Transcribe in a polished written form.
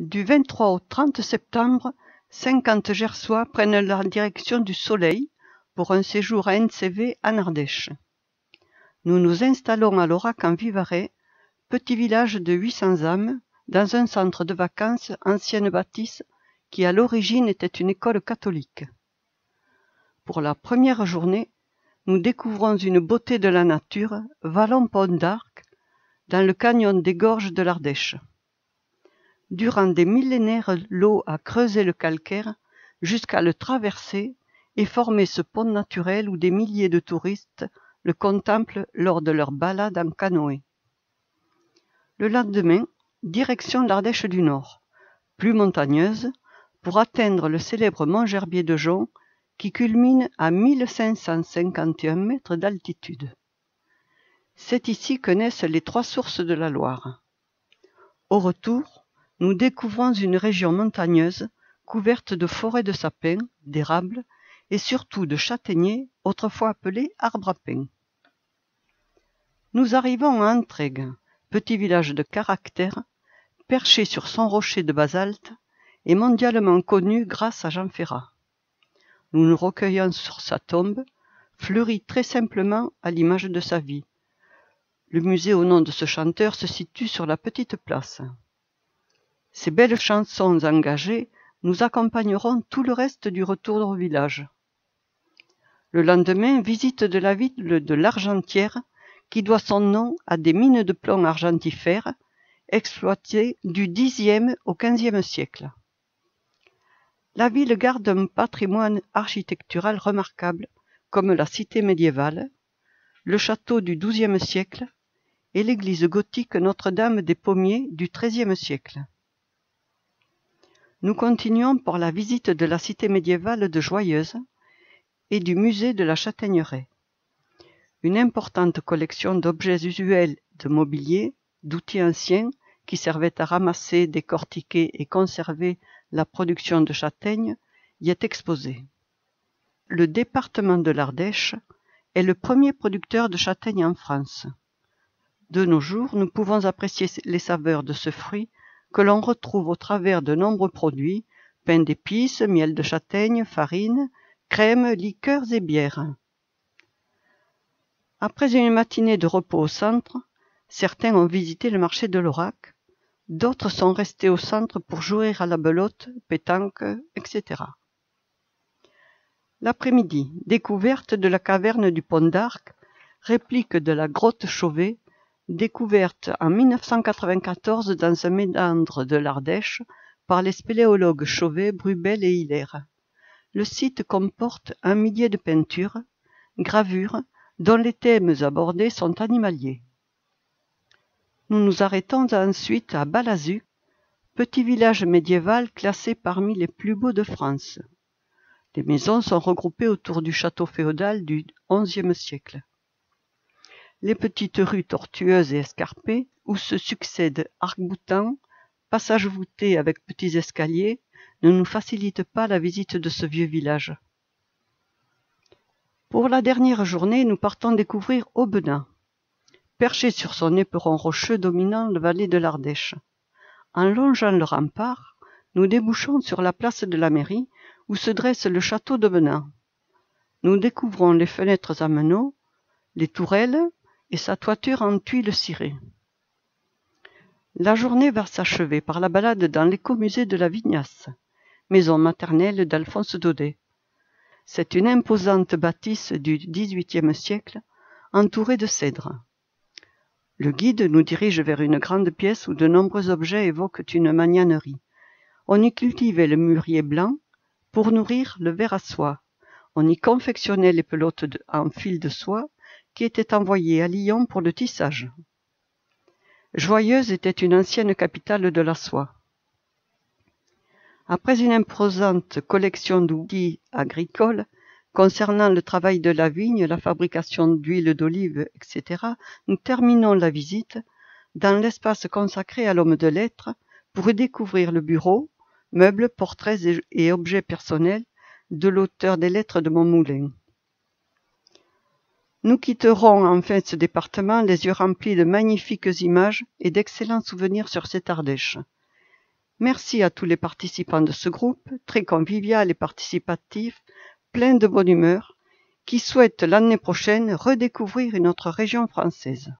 Du 23 au 30 septembre, 50 Gersois prennent la direction du Soleil pour un séjour à NCV en Ardèche. Nous nous installons à l'Aurac en Vivarais, petit village de 800 âmes, dans un centre de vacances ancienne bâtisse qui à l'origine était une école catholique. Pour la première journée, nous découvrons une beauté de la nature, Vallon-Pont d'Arc, dans le canyon des gorges de l'Ardèche. Durant des millénaires, l'eau a creusé le calcaire jusqu'à le traverser et formé ce pont naturel où des milliers de touristes le contemplent lors de leur balade en canoë. Le lendemain, direction l'Ardèche du Nord, plus montagneuse, pour atteindre le célèbre mont Gerbier de Jonc qui culmine à 1551 mètres d'altitude. C'est ici que naissent les trois sources de la Loire. Au retour, nous découvrons une région montagneuse couverte de forêts de sapins, d'érables et surtout de châtaigniers, autrefois appelés arbres à pin. Nous arrivons à Entraigues, petit village de caractère, perché sur son rocher de basalte et mondialement connu grâce à Jean Ferrat. Nous nous recueillons sur sa tombe, fleurie très simplement à l'image de sa vie. Le musée au nom de ce chanteur se situe sur la petite place. Ces belles chansons engagées nous accompagneront tout le reste du retour au village. Le lendemain, visite de la ville de l'Argentière, qui doit son nom à des mines de plomb argentifères exploitées du Xe au XVe siècle. La ville garde un patrimoine architectural remarquable, comme la cité médiévale, le château du XIIe siècle et l'église gothique Notre-Dame des Pommiers du XIIIe siècle. Nous continuons par la visite de la cité médiévale de Joyeuse et du musée de la Châtaigneraie. Une importante collection d'objets usuels de mobilier, d'outils anciens qui servaient à ramasser, décortiquer et conserver la production de châtaignes y est exposée. Le département de l'Ardèche est le premier producteur de châtaignes en France. De nos jours, nous pouvons apprécier les saveurs de ce fruit que l'on retrouve au travers de nombreux produits, pain d'épices, miel de châtaigne, farine, crème, liqueurs et bières. Après une matinée de repos au centre, certains ont visité le marché de l'Aurac, d'autres sont restés au centre pour jouer à la belote, pétanque, etc. L'après-midi, découverte de la caverne du Pont d'Arc, réplique de la grotte Chauvet, découverte en 1994 dans un méandre de l'Ardèche par les spéléologues Chauvet, Brubel et Hilaire. Le site comporte 1 millier de peintures, gravures, dont les thèmes abordés sont animaliers. Nous nous arrêtons ensuite à Balazuc, petit village médiéval classé parmi les plus beaux de France. Les maisons sont regroupées autour du château féodal du XIe siècle. Les petites rues tortueuses et escarpées, où se succèdent arcs-boutants, passages voûtés avec petits escaliers, ne nous facilitent pas la visite de ce vieux village. Pour la dernière journée, nous partons découvrir Aubenas, perché sur son éperon rocheux dominant la vallée de l'Ardèche. En longeant le rempart, nous débouchons sur la place de la mairie, où se dresse le château d'Aubenas. Nous découvrons les fenêtres à meneaux, les tourelles et sa toiture en tuiles cirées. La journée va s'achever par la balade dans l'écomusée de la Vignasse, maison maternelle d'Alphonse Daudet. C'est une imposante bâtisse du XVIIIe siècle, entourée de cèdres. Le guide nous dirige vers une grande pièce où de nombreux objets évoquent une magnanerie. On y cultivait le mûrier blanc pour nourrir le ver à soie. On y confectionnait les pelotes en fil de soie qui étaient envoyées à Lyon pour le tissage. Joyeuse était une ancienne capitale de la soie. Après une imposante collection d'outils agricoles concernant le travail de la vigne, la fabrication d'huile d'olive, etc., nous terminons la visite dans l'espace consacré à l'homme de lettres pour y découvrir le bureau, meubles, portraits et objets personnels de l'auteur des lettres de Montmoulin. Nous quitterons enfin ce département les yeux remplis de magnifiques images et d'excellents souvenirs sur cette Ardèche. Merci à tous les participants de ce groupe, très convivial et participatif, plein de bonne humeur, qui souhaitent l'année prochaine redécouvrir une autre région française.